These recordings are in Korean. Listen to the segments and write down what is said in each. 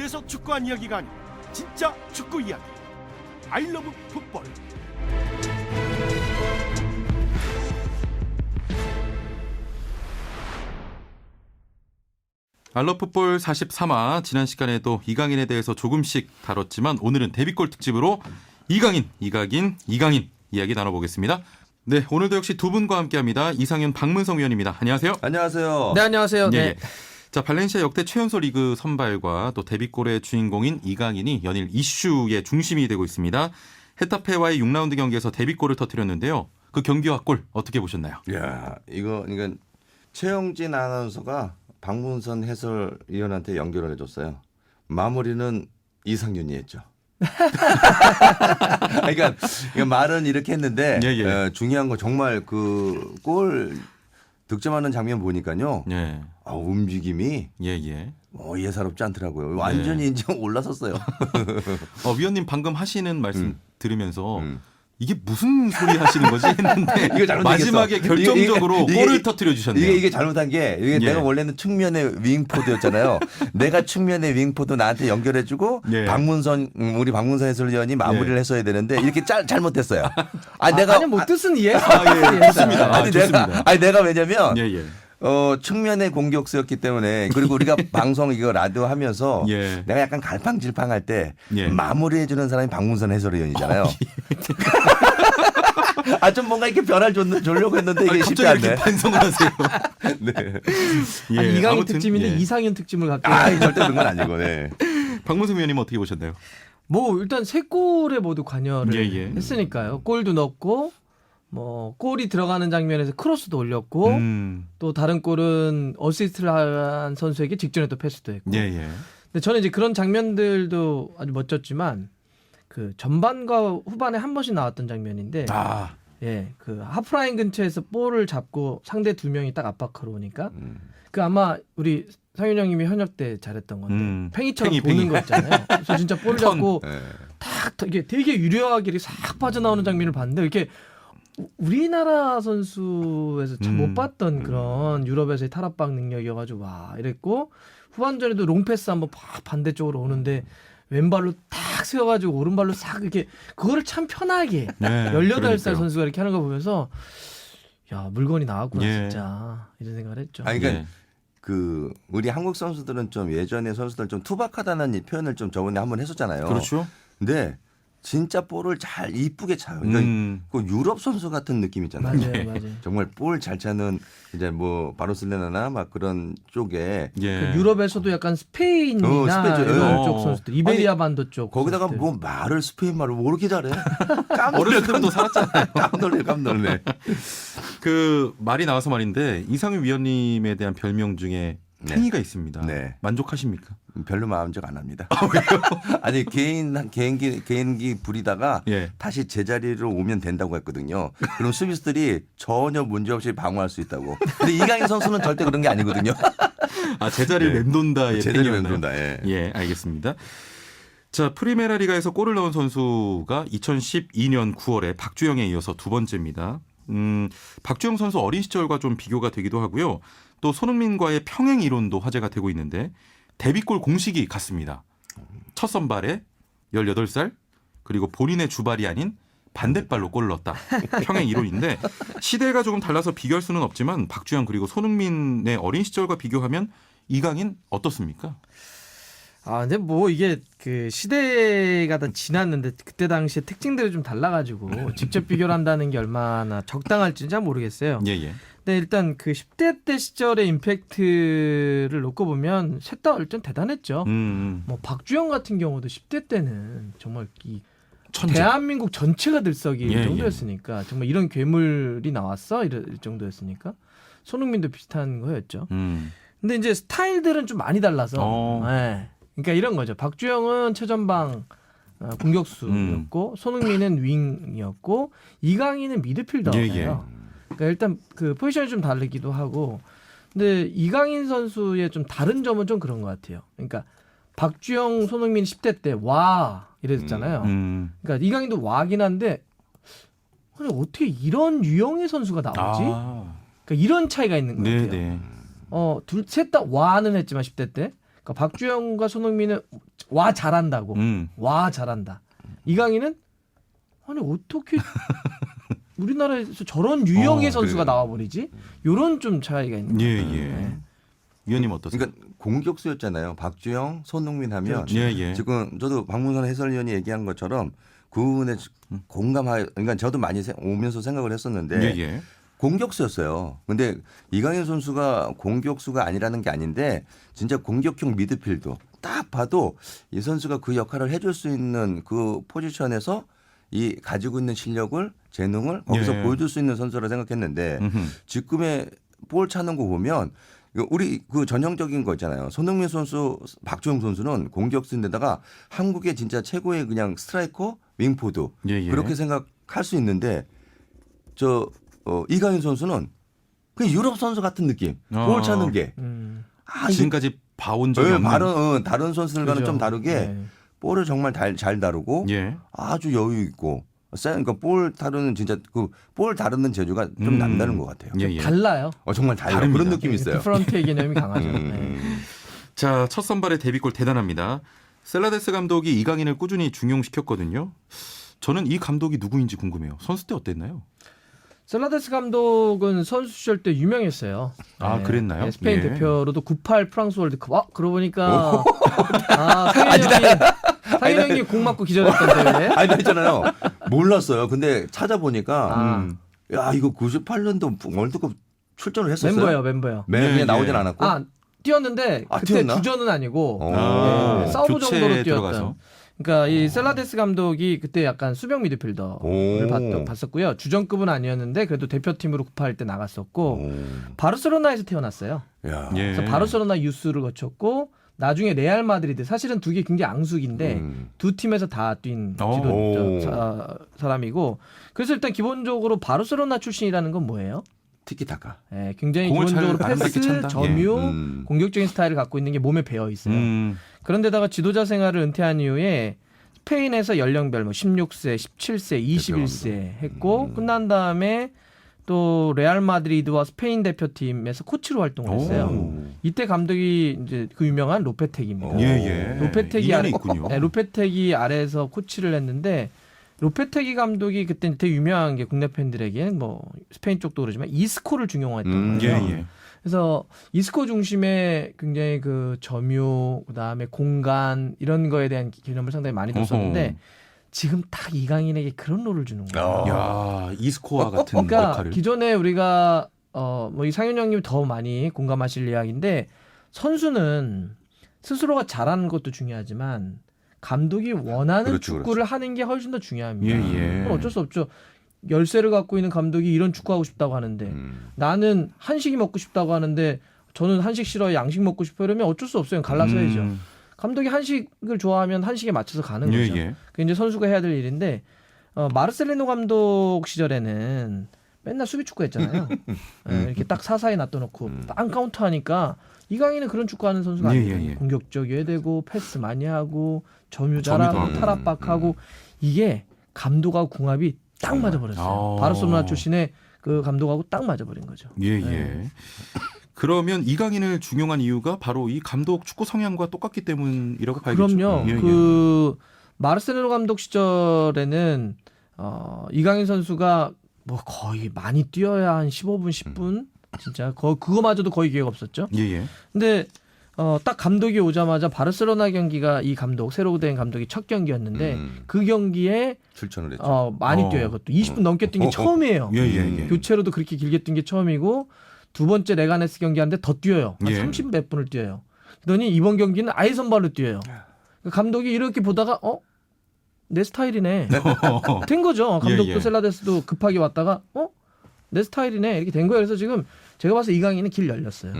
그래서 축구한 이야기가 아닌 진짜 축구 이야기. 아이러브 풋볼. 알러풋볼 43화 지난 시간에도 이강인에 대해서 조금씩 다뤘지만 오늘은 데뷔골 특집으로 이강인 이야기 나눠보겠습니다. 네, 오늘도 역시 두 분과 함께합니다. 이상윤, 박문성 위원입니다. 안녕하세요. 안녕하세요. 네, 안녕하세요. 예, 네. 예. 자, 발렌시아 역대 최연소 리그 선발과 또 데뷔골의 주인공인 이강인이 연일 이슈의 중심이 되고 있습니다. 헤타페와의 6라운드 경기에서 데뷔골을 터뜨렸는데요. 그 경기와 골 어떻게 보셨나요? 야, 그러니까 최영진 아나운서가 박문선 해설위원한테 연결을 해줬어요. 마무리는 이상윤이 했죠. 그러니까 말은 이렇게 했는데 예, 예. 중요한 거 정말 그 골 득점하는 장면 보니까요. 예. 움직임이 예. 예사롭지 않더라고요. 완전히 이제 올라섰어요. 위원님 방금 하시는 말씀 들으면서 음. 이게 무슨 소리 하시는 거지 했는데 이거 잘못했어. 마지막에 결정적으로 골을 터뜨려 주셨네요. 이게 잘못한 게 예. 내가 원래는 측면의 윙포드였잖아요. 내가 측면의 윙포드 나한테 연결해주고 예. 우리 박문선 해설위원이 마무리를 했어야 되는데 이렇게 잘못했어요. 내가 아니 뭐 뜻은 이해. 좋습니다. 좋습니다. 내가 왜냐면 예. 측면의 공격수였기 때문에 그리고 우리가 방송 이거 라디오 하면서 예. 내가 약간 갈팡질팡할 때 예. 마무리해주는 사람이 박문선 해설위원이잖아요. 좀 뭔가 이렇게 변화를 주려고 했는데 이게 쉽지 갑자기 않네. 이렇게 반성을 하세요. 네. 예, 아니, 이강인 아무튼, 특집인데 예. 이상윤 특집을 갖고. 절대 그런 건 아니고. 네. 박문성 위원님 어떻게 보셨나요? 뭐 일단 세 골에 모두 관여를 예. 했으니까요. 골도 넣었고 뭐 골이 들어가는 장면에서 크로스도 올렸고 또 다른 골은 어시스트를 한 선수에게 직전에 또 패스도 했고. 예. 근데 저는 이제 그런 장면들도 아주 멋졌지만 그 전반과 후반에 한 번씩 나왔던 장면인데 그 하프라인 근처에서 볼을 잡고 상대 두 명이 딱 압박하러 오니까 그 아마 우리 상윤 형님이 현역 때 잘했던 건데 팽이처럼 도는 거 있잖아요. 그래서 진짜 볼을 잡고 탁 이게 되게 유려하게 이렇게 싹 빠져나오는 장면을 봤는데 이렇게 우리나라 선수에서 참 못 봤던 그런 유럽에서의 탈압박 능력이어가지고 와 이랬고 후반전에도 롱패스 한번 팍 반대쪽으로 오는데 왼발로 탁 세워가지고 오른발로 싹 이렇게 그거를 참 편하게 18살 그러니까요. 선수가 이렇게 하는 거 보면서 야 물건이 나왔구나 예. 진짜 이런 생각을 했죠. 그러니까 예. 우리 한국 선수들은 좀 예전에 선수들 좀 투박하다는 이 표현을 좀 저번에 한번 했었잖아요. 그렇죠. 근데 진짜 볼을 잘 이쁘게 차요. 그러니까 그 유럽 선수 같은 느낌 있잖아요. 맞아요. 정말 볼 잘 차는 이제 뭐 바르셀로나나 막 그런 쪽에 예. 그 유럽에서도 약간 스페인이나 스페인죠. 이런 쪽 선수들, 이베리아 반도 쪽 거기다가 선수들. 뭐 말을 스페인 말을 뭐 이렇게 잘해? 어렸을 때부터 살았잖아요. 깜놀래. 그 말이 나와서 말인데 이상윤 위원님에 대한 별명 중에 팽이가 있습니다. 네. 만족하십니까? 별로 마음적 안 합니다. 아니 개인기 부리다가 예. 다시 제자리로 오면 된다고 했거든요. 그럼 수비수들이 전혀 문제 없이 방어할 수 있다고. 근데 이강인 선수는 절대 그런 게 아니거든요. 제자리를 맴돈다의 제자리 팽이였나요? 맴돈다. 예. 예, 알겠습니다. 자, 프리메라 리가에서 골을 넣은 선수가 2012년 9월에 박주영에 이어서 두 번째입니다. 박주영 선수 어린 시절과 좀 비교가 되기도 하고요. 또 손흥민과의 평행 이론도 화제가 되고 있는데 데뷔골 공식이 같습니다. 첫 선발에 18살 그리고 본인의 주발이 아닌 반대발로 골을 넣었다. 평행 이론인데 시대가 조금 달라서 비교할 수는 없지만 박주영 그리고 손흥민의 어린 시절과 비교하면 이강인 어떻습니까? 근데 뭐 이게 그 시대가 다 지났는데 그때 당시에 특징들이 좀 달라가지고 직접 비교를 한다는 게 얼마나 적당할지는 잘 모르겠어요. 예. 근데 일단 그 10대 때 시절의 임팩트를 놓고 보면 셋 다 일단 대단했죠. 뭐 박주영 같은 경우도 10대 때는 정말 이 천재. 대한민국 전체가 들썩일 예. 정도였으니까 정말 이런 괴물이 나왔어 이럴 정도였으니까 손흥민도 비슷한 거였죠. 근데 이제 스타일들은 좀 많이 달라서 네. 그러니까 이런 거죠. 박주영은 최전방 공격수였고 손흥민은 윙이었고 이강인은 미드필더예요. 그러니까 일단 그 포지션이 좀 다르기도 하고 근데 이강인 선수의 좀 다른 점은 좀 그런 것 같아요. 그러니까 박주영, 손흥민 10대 때 와 이랬잖아요. 그러니까 이강인도 와긴 한데 아니, 어떻게 이런 유형의 선수가 나오지? 그러니까 이런 차이가 있는 것 같아요. 네. 셋 다 와는 했지만 10대 때 그러니까 박주영과 손흥민은 와 잘한다고. 와 잘한다. 이강인은 아니 어떻게 우리나라에서 저런 유형의 선수가 그래요. 나와버리지? 요런 좀 차이가 있는 예, 거예요. 예. 네. 위원님 어떠세요? 그러니까 공격수였잖아요. 박주영, 손흥민 하면 예, 예. 지금 저도 박문선 해설위원이 얘기한 것처럼 그 부분에 공감하. 그러니까 저도 많이 오면서 생각을 했었는데 예, 예. 공격수였어요. 근데 이강인 선수가 공격수가 아니라는 게 아닌데 진짜 공격형 미드필더 딱 봐도 이 선수가 그 역할을 해줄 수 있는 그 포지션에서 이 가지고 있는 실력을 재능을 거기서 예. 보여줄 수 있는 선수라 생각했는데 음흠. 지금의 볼 차는 거 보면 우리 그 전형적인 거 있잖아요. 손흥민 선수, 박주영 선수는 공격수인데다가 한국의 진짜 최고의 그냥 스트라이커, 윙포드 예, 예. 그렇게 생각할 수 있는데 이강인 선수는 그냥 유럽 선수 같은 느낌. 볼 차는 게. 이게 지금까지 봐온 적이 없는. 다른 선수들과는 그죠. 좀 다르게 네. 볼을 정말 잘 다루고 예. 아주 여유 있고. 그러니까 볼 다루는 진짜 그 볼 다루는 재주가 좀 남다른 것 같아요. 예, 예. 달라요. 정말 달라요. 다릅니다. 그런 느낌이 있어요. 디프런트의 개념이 강하죠. 네. 자, 첫 선발의 데뷔골 대단합니다. 셀라데스 감독이 이강인을 꾸준히 중용시켰거든요. 저는 이 감독이 누구인지 궁금해요. 선수 때 어땠나요? 셀라데스 감독은 선수 시절 때 유명했어요. 아, 그랬나요? 네, 스페인 예. 대표로도 98 프랑스 월드컵. 그러고 보니까 상현 형이 공 맞고 기절했던 대회. 아니 그랬잖아요. 몰랐어요. 근데 찾아보니까 아. 야 이거 98년도 월드컵 출전을 했었어요. 멤버요. 그냥 예, 나오진 예. 않았고. 뛰었는데 아, 그때 뛰었나? 주전은 아니고 오. 사우브 교체에 정도로 들어가서. 뛰었던. 그러니까 이 셀라데스 감독이 그때 약간 수비형 미드필더를 오. 봤었고요. 주전급은 아니었는데 그래도 대표팀으로 98 때 나갔었고 오. 바르셀로나에서 태어났어요. 야. 예. 그래서 바르셀로나 유스를 거쳤고 나중에 레알 마드리드 사실은 두 개 굉장히 앙숙인데 두 팀에서 다 뛴 오. 사람이고 그래서 일단 기본적으로 바르셀로나 출신이라는 건 뭐예요? 티키타카. 네, 굉장히 공을 잘 기본적으로 아름답게 패스, 찬다. 점유, 음. 공격적인 스타일을 갖고 있는 게 몸에 배어 있어요. 그런데다가 지도자 생활을 은퇴한 이후에 스페인에서 연령별 16세, 17세, 21세 했고 끝난 다음에 또 레알 마드리드와 스페인 대표팀에서 코치로 활동을 했어요. 오. 이때 감독이 이제 그 유명한 로페teg입니다. 예, 예. 로페teg이 인연이 아래, 있군요. 네, 로페teg이 아래에서 코치를 했는데 로페teg이 감독이 그때 되게 유명한 게 국내 팬들에게는 뭐 스페인 쪽도 그러지만 이스코를 중용했던 예, 거예요. 예. 그래서 이스코 중심의 굉장히 그 점유 그다음에 공간 이런 거에 대한 개념을 상당히 많이 뒀었는데 지금 딱 이강인에게 그런 롤을 주는 거예요. 야, 이스코어 같은 그러니까 역할을. 기존에 우리가 뭐 이 상현 형님 더 많이 공감하실 이야기인데 선수는 스스로가 잘하는 것도 중요하지만 감독이 원하는 그렇죠, 축구를 하는 게 훨씬 더 중요합니다. 예, 예. 그건 어쩔 수 없죠. 열쇠를 갖고 있는 감독이 이런 축구하고 싶다고 하는데 나는 한식이 먹고 싶다고 하는데 저는 한식 싫어요. 양식 먹고 싶어요. 이러면 어쩔 수 없어요. 갈라서야죠. 감독이 한식을 좋아하면 한식에 맞춰서 가는 예, 거죠. 예. 그게 이제 선수가 해야 될 일인데 마르셀리노 감독 시절에는 맨날 수비 축구 했잖아요. 이렇게 딱 사사에 놔둬놓고 딱 카운터 하니까 이강인은 그런 축구하는 선수가 예, 아니에요. 예, 예. 공격적이어야 되고 패스 많이 하고 점유 점유도 잘하고 하고. 탈압박하고 이게 감독하고 궁합이 딱 맞아버렸어요. 아. 바르셀로나 출신의 그 감독하고 딱 맞아버린 거죠. 예, 예. 네. 그러면 이강인을 중용한 이유가 바로 이 감독 축구 성향과 똑같기 때문이라고 봐야겠죠. 그럼요. 예, 예. 그 마르셀로 감독 시절에는 이강인 선수가 뭐 거의 많이 뛰어야 한 15분, 10분 진짜 그거마저도 거의 기회가 없었죠. 예, 예. 근데 딱 감독이 오자마자 바르셀로나 경기가 이 감독 새로 된 감독이 첫 경기였는데 그 경기에 출전을 했죠. 많이 뛰어요. 그것도 20분 넘게 뛴 게 처음이에요. 예, 예, 예. 교체로도 그렇게 길게 뛴 게 처음이고 두 번째 레가네스 경기하는데 더 뛰어요. 한 예. 30 몇 분을 뛰어요. 그러더니 이번 경기는 아예 선발로 뛰어요. 감독이 이렇게 보다가 내 스타일이네. 된 거죠. 감독도 예, 예. 셀라데스도 급하게 왔다가 내 스타일이네. 이렇게 된 거예요. 그래서 지금 제가 봐서 이강인은 길 열렸어요.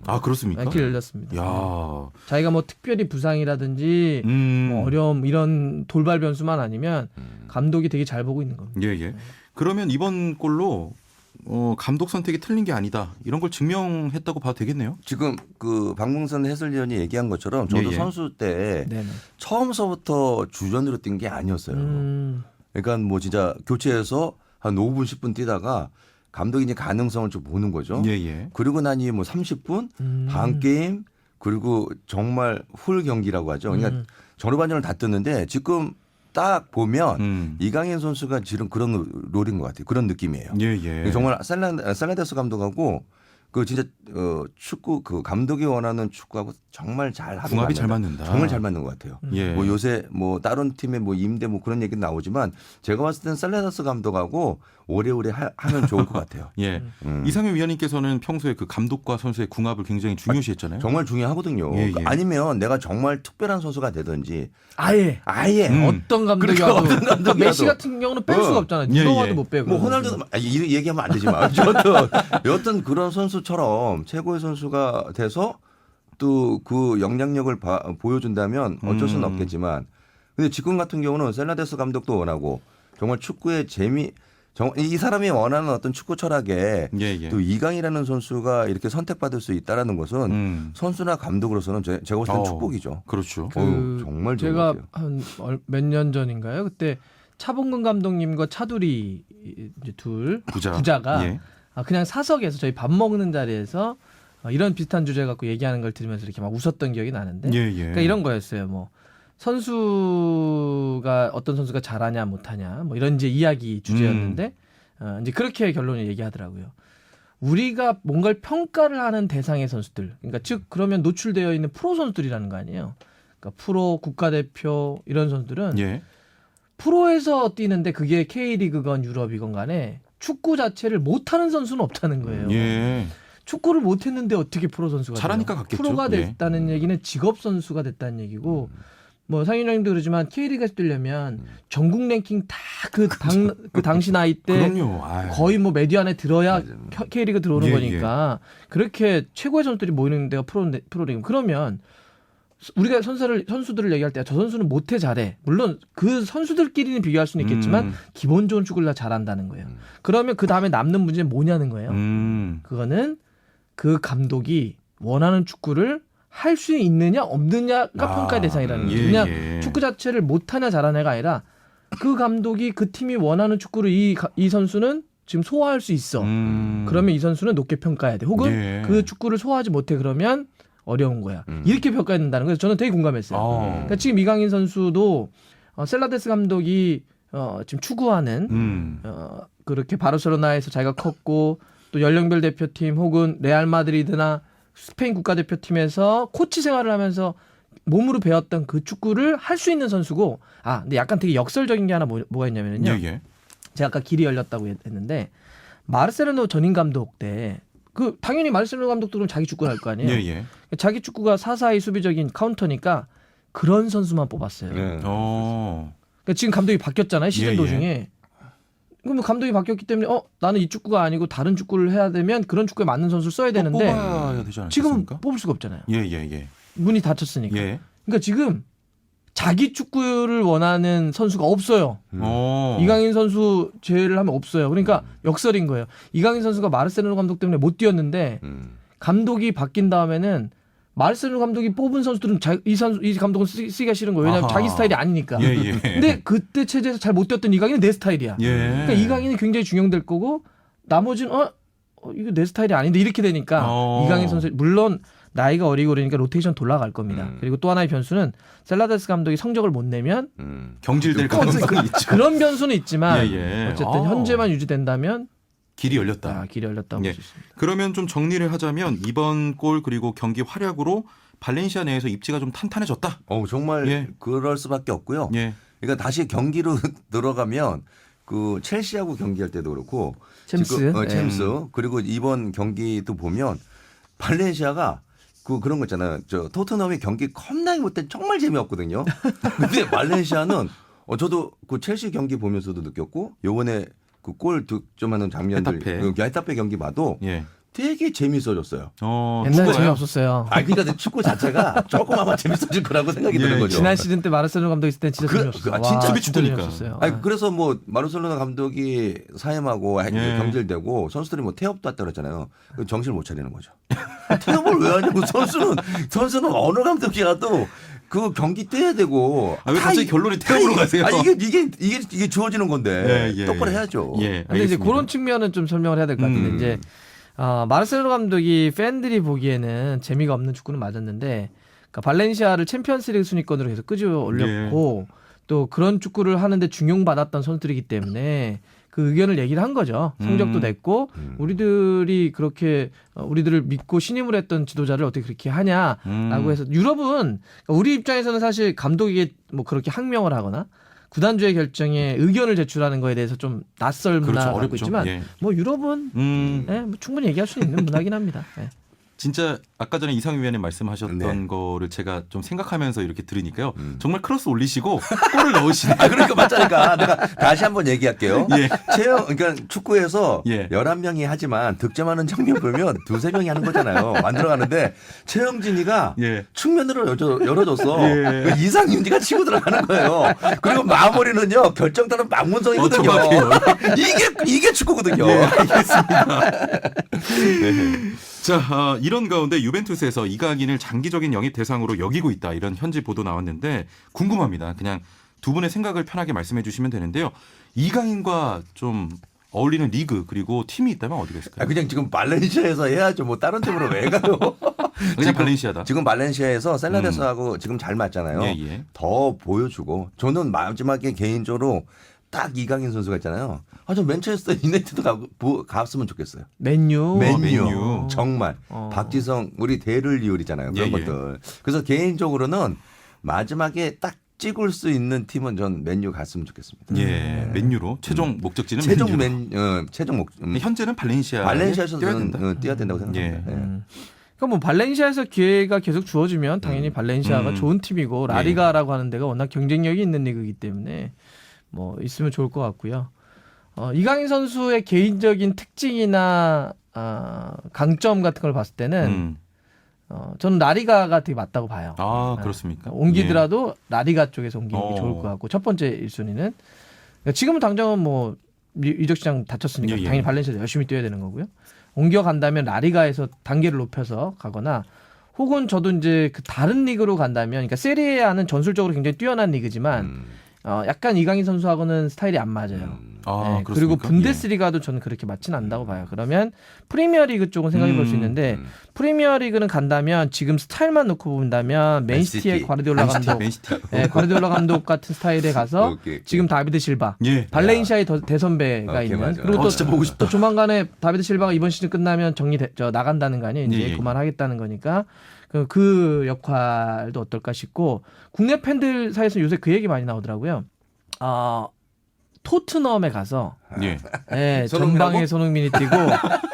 아, 그렇습니까? 길 열렸습니다. 야. 자기가 뭐 특별히 부상이라든지 뭐 어려움 이런 돌발 변수만 아니면 감독이 되게 잘 보고 있는 겁니다. 예, 예. 그러면 이번 골로 감독 선택이 틀린 게 아니다. 이런 걸 증명했다고 봐도 되겠네요. 지금 그 박문선 해설위원이 얘기한 것처럼 저도 예, 예. 선수 때 네네. 처음서부터 주전으로 뛴 게 아니었어요. 그러니까 뭐 진짜 교체해서 한 5분 10분 뛰다가 감독이 이제 가능성을 좀 보는 거죠. 예, 예. 그리고 나니 뭐 30분 반 게임 그리고 정말 훌 경기라고 하죠. 그러니까 전후반전을 다 떴는데 지금 딱 보면 이강인 선수가 지금 그런 롤인 것 같아요. 그런 느낌이에요. 예, 예. 정말 살라데스 감독하고 그 진짜 축구 그 감독이 원하는 축구하고 정말 잘 합이 궁합이 잘 맞는다. 정말 잘 맞는 것 같아요. 예. 뭐 요새 뭐 다른 팀의 뭐 임대 뭐 그런 얘기 나오지만 제가 봤을 땐 살라데스 감독하고 오래오래 하면 좋을 것 같아요. 예. 이상윤 위원님께서는 평소에 그 감독과 선수의 궁합을 굉장히 중요시했잖아요. 정말 중요하거든요. 예, 예. 아니면 내가 정말 특별한 선수가 되든지 아예 그러니까 어떤 감독이 와도 어떤 감독이 메시 와도. 같은 경우는 뺄 수가 없잖아요. 예, 누가 예. 와도 못 빼고. 뭐 호날두도 얘기하면 안 되지만 여튼 그런 선수처럼 최고의 선수가 돼서 또 그 영향력을 보여준다면 어쩔 수는 없겠지만 근데 지금 같은 경우는 셀라데스 감독도 원하고 정말 축구의 재미 이 사람이 원하는 어떤 축구 철학에 예, 예. 또 이강이라는 선수가 이렇게 선택받을 수 있다라는 것은 선수나 감독으로서는 제가 봤을 땐 축복이죠. 그렇죠. 정말 좋은 제가 것 같아요. 한 몇 년 전인가요? 그때 차범근 감독님과 차두리 이제 둘 부자가 예. 그냥 사석에서 저희 밥 먹는 자리에서 이런 비슷한 주제 갖고 얘기하는 걸 들으면서 이렇게 막 웃었던 기억이 나는데 예, 예. 그러니까 이런 거였어요. 뭐 선수가 어떤 선수가 잘하냐 못하냐 뭐 이런 이제 이야기 주제였는데 이제 그렇게 결론을 얘기하더라고요. 우리가 뭔가를 평가를 하는 대상의 선수들, 그러니까 즉 그러면 노출되어 있는 프로 선수들이라는 거 아니에요. 그러니까 프로 국가대표 이런 선수들은 예. 프로에서 뛰는데 그게 K리그건 유럽이건 간에 축구 자체를 못하는 선수는 없다는 거예요. 예. 축구를 못했는데 어떻게 프로 선수가 잘하니까 돼요? 갔겠죠. 프로가 예. 됐다는 얘기는 직업 선수가 됐다는 얘기고 뭐 상윤형님도 그러지만 K리그에서 뛰려면 전국 랭킹 다 그 당시 나이 때 그럼요. 아유. 거의 뭐 메디어 안에 들어야 맞아요. K리그 들어오는 예, 거니까 그렇게 최고의 선수들이 모이는 데가 프로리그. 그러면 우리가 선수들을 얘기할 때 저 선수는 못해 잘해. 물론 그 선수들끼리는 비교할 수는 있겠지만 기본적으로 축구를 다 잘한다는 거예요. 그러면 그 다음에 남는 문제는 뭐냐는 거예요. 그거는 그 감독이 원하는 축구를 할 수 있느냐 없느냐가 평가의 대상이라는 거예요. 그냥 축구 자체를 못하냐 잘하냐가 아니라 그 감독이 그 팀이 원하는 축구를 이 선수는 지금 소화할 수 있어. 그러면 이 선수는 높게 평가해야 돼. 혹은 예. 그 축구를 소화하지 못해 그러면 어려운 거야. 이렇게 평가해야 된다는 거예요. 저는 되게 공감했어요. 그러니까 지금 이강인 선수도 셀라데스 감독이 지금 추구하는 그렇게 바르셀로나에서 자기가 컸고 또 연령별 대표팀 혹은 레알 마드리드나 스페인 국가대표팀에서 코치 생활을 하면서 몸으로 배웠던 그 축구를 할 수 있는 선수고 근데 약간 되게 역설적인 게 하나 뭐가 있냐면요. 예. 제가 아까 길이 열렸다고 했는데 마르세로노 전임 감독 때 당연히 마르세로노 감독들은 자기 축구를 할 거 아니에요. 예. 자기 축구가 사사의 수비적인 카운터니까 그런 선수만 뽑았어요. 네. 그러니까 지금 감독이 바뀌었잖아요. 시즌 예, 예. 도중에. 그럼 감독이 바뀌었기 때문에 나는 이 축구가 아니고 다른 축구를 해야 되면 그런 축구에 맞는 선수를 써야 되는데 뽑아야 되지 지금은 않습니까? 뽑을 수가 없잖아요. 예. 문이 닫혔으니까. 예. 그러니까 지금 자기 축구를 원하는 선수가 없어요. 이강인 선수 제외를 하면 없어요. 그러니까 역설인 거예요. 이강인 선수가 마르세로노 감독 때문에 못 뛰었는데 감독이 바뀐 다음에는 마르세로노 감독이 뽑은 선수들은 이 감독은 쓰기가 싫은 거예요. 왜냐하면 자기 스타일이 아니니까. 예. 근데 그때 체제에서 잘 못 뛰었던 이강인은 내 스타일이야. 예. 그러니까 이강인이 굉장히 중용될 거고 나머지는 이거 내 스타일이 아닌데 이렇게 되니까 이강인 선수 물론 나이가 어리고 그러니까 로테이션 돌아갈 겁니다. 그리고 또 하나의 변수는 셀라데스 감독이 성적을 못 내면 경질될 가능성이 있죠. 그런 변수는 있지만 예. 어쨌든 현재만 유지된다면 길이 열렸다. 길이 열렸다고 예. 볼 수 있습니다. 그러면 좀 정리를 하자면 이번 골 그리고 경기 활약으로 발렌시아 내에서 입지가 좀 탄탄해졌다. 정말 그럴 수밖에 없고요. 예. 그러니까 다시 경기로 들어가면 그 첼시하고 경기할 때도 그렇고 챔스. 지금, 챔스 그리고 이번 경기도 보면 발렌시아가 그런 거 있잖아요. 토트넘이 경기 겁나게 못해 정말 재미없거든요. 근데 발렌시아는 저도 그 첼시 경기 보면서도 느꼈고 요번에 그 골 득점하는 장면들 얄타페 경기 봐도 되게 재밌어졌어요. 옛날에 재미없었어요. 그러니까 축구 자체가 조금 아마 재밌어질 거라고 생각이 드는 거죠. 지난 시즌 때 마르세로노 감독 있을 때 진짜 재미없었어요. 진짜 수비 축구니까. 재미없었어요. 그래서 뭐 마르셀로나 감독이 사임하고 경질되고 선수들이 뭐 태업도 왔다 그랬잖아요. 정신을 못 차리는 거죠. 태업을 왜 하냐고 선수는 어느 감독이라도 그 경기 뛰어야 되고. 왜 갑자기 결론이 태업으로 가세요? 이게 주어지는 건데 똑바로 해야죠. 근데 이제 그런 측면은 좀 설명을 해야 될 것 같은데 이제 마르셀로 감독이 팬들이 보기에는 재미가 없는 축구는 맞았는데 그러니까 발렌시아를 챔피언스리그 순위권으로 계속 끄집어 올렸고 또 그런 축구를 하는데 중용받았던 선수들이기 때문에 그 의견을 얘기를 한 거죠. 성적도 냈고 우리들이 그렇게 우리들을 믿고 신임을 했던 지도자를 어떻게 그렇게 하냐라고 해서 유럽은 우리 입장에서는 사실 감독에게 뭐 그렇게 항명을 하거나 구단주의 결정에 의견을 제출하는 거에 대해서 좀 낯설 문화가 어렵죠. 있지만 예. 뭐 유럽은 뭐 충분히 얘기할 수 있는 문화긴 합니다. 예. 진짜 아까 전에 이상희 위원님 말씀하셨던 네. 거를 제가 좀 생각하면서 이렇게 들으니까요. 정말 크로스 올리시고 골을 넣으시네. 그러니까 맞자니까 내가 다시 한번 얘기할게요. 예. 그러니까 축구에서 예. 11명이 하지만 득점하는 장면 보면 두세 명이 하는 거잖아요. 만들어가는데 최영진이가 예. 측면으로 열어줬어. 예. 그 이상윤이가 치고 들어가는 거예요. 그리고 마무리는요 결정타는 박문성이거든요. 정확해요. 이게 축구거든요. 예, 알겠습니다. 자, 이런 가운데 유벤투스에서 이강인을 장기적인 영입 대상으로 여기고 있다. 이런 현지 보도 나왔는데 궁금합니다. 그냥 두 분의 생각을 편하게 말씀해 주시면 되는데요. 이강인과 좀 어울리는 리그 그리고 팀이 있다면 어디가 있을까요? 그냥 지금 발렌시아에서 해야죠. 뭐 다른 팀으로 왜 가요? 그냥 발렌시아다. 지금 발렌시아에서 셀라데스하고 지금 잘 맞잖아요. 예, 예. 더 보여주고 저는 마지막에 개인적으로 딱 이강인 선수가 있잖아요. 저 맨체스터 유나이티드 갔으면 좋겠어요. 맨유. 맨유. 정말 박지성 우리 대를 이을이잖아요. 그런 예, 예. 것들. 그래서 개인적으로는 마지막에 딱 찍을 수 있는 팀은 전 맨유 갔으면 좋겠습니다. 예, 맨유로 최종 목적지는 최종 맨유로. 최종 목 현재는 발렌시아. 발렌시아에서 뛰어야 저는 된다. 뛰어야 된다고 생각합니다. 예. 예. 그러니까 뭐 발렌시아에서 기회가 계속 주어지면 당연히 발렌시아가 좋은 팀이고 라리가라고 하는 데가 워낙 경쟁력이 있는 리그이기 때문에 뭐 있으면 좋을 것 같고요. 이강인 선수의 개인적인 특징이나 강점 같은 걸 봤을 때는 저는 라리가가 되게 맞다고 봐요. 아, 그렇습니까? 옮기더라도 라리가 쪽에서 옮기는 게 좋을 것 어. 같고 첫 번째 1순위는 그러니까 지금은 당장은 뭐 이적 시장 닫혔으니까 예, 예. 당연히 발렌시아에서 열심히 뛰어야 되는 거고요. 옮겨간다면 라리가에서 단계를 높여서 가거나 혹은 저도 이제 그 다른 리그로 간다면 그러니까 세리에A는 전술적으로 굉장히 뛰어난 리그지만 약간 이강인 선수하고는 스타일이 안 맞아요. 아, 네, 그리고 그렇습니까? 분데스리가도 저는 그렇게 맞지는 않다고 봐요. 그러면 프리미어리그 쪽은 생각해 볼 수 있는데 프리미어리그는 간다면 지금 스타일만 놓고 본다면 맨시티의 과르디올라 감독, 맨시티. 네, 과르디올라 감독 같은 스타일에 가서 오케이. 지금 다비드 실바, 예. 발렌시아의 대선배가 오케이, 있는 맞아. 그리고 또, 진짜 보고 싶다. 또 조만간에 다비드 실바가 이번 시즌 끝나면 나간다는 거 아니에요. 이제 예, 예. 그만하겠다는 거니까 그 역할도 어떨까 싶고 국내 팬들 사이에서 요새 그 얘기 많이 나오더라고요. 토트넘에 가서 예. 네, 손흥민하고? 전방에 손흥민이 뛰고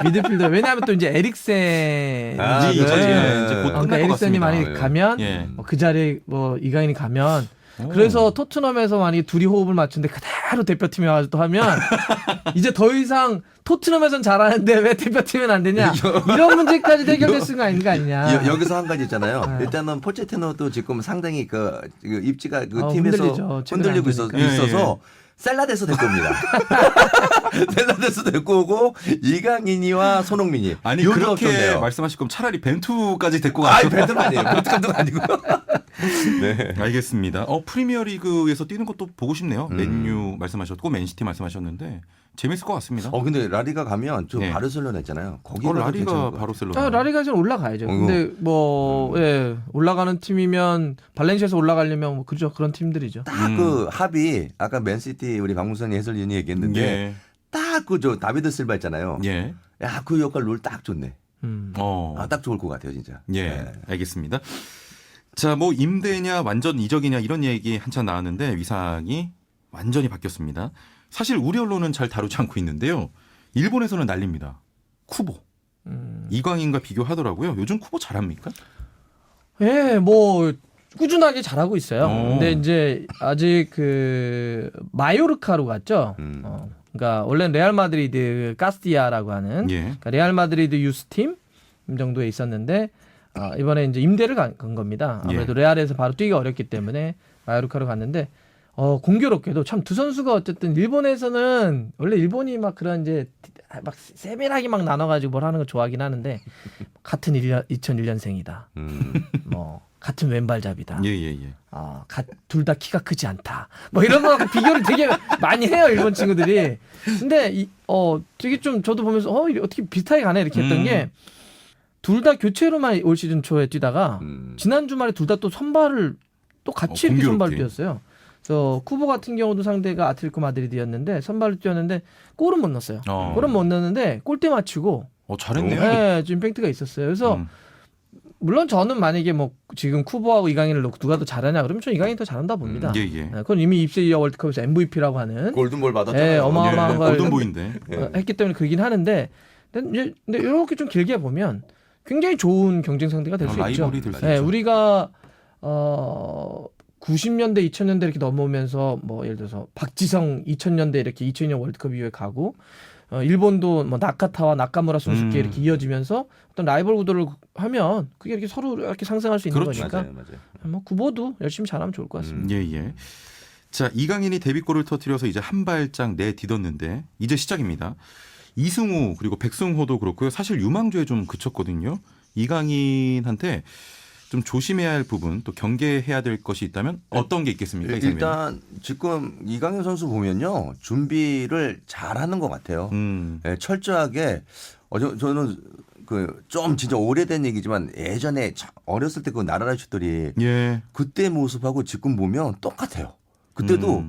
미드필더 왜냐하면 또 이제 에릭센이 이제 곧 끝날 그러니까 것 에릭센이 같습니다. 많이 가면 예. 그 자리에 뭐 이강인이 가면 그래서 토트넘에서 만약에 둘이 호흡을 맞추는데 그대로 대표팀에 와서 또 하면 이제 더 이상 토트넘에선 잘하는데 왜 대표팀엔 안 되냐 이런 문제까지 해결될 수가 있는 거 아니냐. 여기서 한 가지 있잖아요. 일단은 포체티노도 지금 상당히 그 입지가 그 흔들리죠. 팀에서 최근에 흔들리고 안 되니까. 있어서 셀라데스 데리고 옵니다. 셀라데스 데리고 오고 이강인이와 손흥민이. 아니 요 그렇게 좋네요. 말씀하실 거면 차라리 벤투까지 데리고 아니 가서 벤트는 아니에요. 벤트 감독 아니고. 네. 알겠습니다. 프리미어리그에서 뛰는 것도 보고 싶네요. 맨유 말씀하셨고 맨시티 말씀하셨는데 재밌을 것 같습니다. 근데 라리가 가면 저 네. 바르셀로나 있잖아요. 거기 가도 라리가 괜찮을 것 바르셀로나. 라리가에서는 올라가야죠. 근데 뭐 올라가는 팀이면 발렌시아에서 올라가려면 뭐 그죠 그런 팀들이죠. 딱 그 합이 아까 맨시티 우리 박문선이 해설위원이 얘기했는데 예. 딱 그 저 다비드 실바 있잖아요. 예. 야 그 역할 롤 딱 좋네. 딱 좋을 것 같아요 진짜. 예. 네. 알겠습니다. 자, 뭐 임대냐 완전 이적이냐 이런 얘기 한참 나왔는데 위상이 완전히 바뀌었습니다. 사실 우리 언론은 잘 다루지 않고 있는데요. 일본에서는 난립니다. 쿠보. 이강인과 비교하더라고요. 요즘 쿠보 잘합니까? 예, 뭐 꾸준하게 잘하고 있어요. 오. 근데 이제 아직 그 마요르카로 갔죠. 그러니까 원래는 레알 마드리드 카스티아라고 하는 예. 그러니까 레알 마드리드 유스팀 정도에 있었는데 이번에 이제 임대를 간 겁니다. 아무래도 레알에서 바로 뛰기가 어렵기 때문에 마요르카로 갔는데 공교롭게도 참 두 선수가 어쨌든 일본에서는 원래 일본이 막 그런 이제 막 세밀하게 막 나눠가지고 뭘 하는 거 좋아하긴 하는데 같은 2001년생이다. 뭐 같은 왼발잡이다. 예. 둘 다 키가 크지 않다. 뭐 이런 거 갖고 비교를 되게 많이 해요 일본 친구들이. 근데 되게 좀 저도 보면서 어떻게 비슷하게 가네 이렇게 했던 게 둘 다 교체로만 올 시즌 초에 뛰다가 지난 주말에 둘 다 또 선발을 또 같이 이렇게 선발을 뛰었어요. 그래서 쿠보 같은 경우도 상대가 아틀레티코 마드리드였는데 선발을 뛰었는데 골은 못 넣었어요. 골은 못 넣었는데 골대 맞추고 잘했네요. 네, 지금 팩트가 있었어요. 그래서 물론 저는 만약에 뭐 지금 쿠보하고 이강인을 놓고 누가 더 잘하냐 그러면 저 이강인이 더 잘한다 봅니다. 예. 그건 이미 입세 이어 월드컵에서 MVP라고 하는 골든볼 받았잖아요. 어마어마한 걸 골든보이인데. 했기 때문에 그러긴 하는데 근데 이렇게 좀 길게 보면 굉장히 좋은 경쟁 상대가 될 수 있죠. 라이벌이 될 수 네, 있죠. 우리가 90년대, 2000년대 이렇게 넘어오면서 뭐 예를 들어서 박지성 2000년대 이렇게 2002년 월드컵 이후에 가고 일본도 뭐 나카타와 나카무라 선수께 이렇게 이어지면서 어떤 라이벌 구도를 하면 그게 이렇게 서로 이렇게 상승할 수 있는 그렇죠. 거니까 맞아요. 뭐 구보도 열심히 잘하면 좋을 것 같습니다. 예. 자, 이강인이 데뷔골을 터뜨려서 이제 한 발짝 내딛었는데 이제 시작입니다. 이승우 그리고 백승호도 그렇고요. 사실 유망주에 좀 그쳤거든요. 이강인한테 좀 조심해야 할 부분 또 경계해야 될 것이 있다면 어떤 게 있겠습니까? 일단 지금 이강인 선수 보면요. 준비를 잘하는 것 같아요. 네, 철저하게 저는 좀 진짜 오래된 얘기지만 예전에 어렸을 때 그 나라라 슛들이 그때 모습하고 지금 보면 똑같아요. 그때도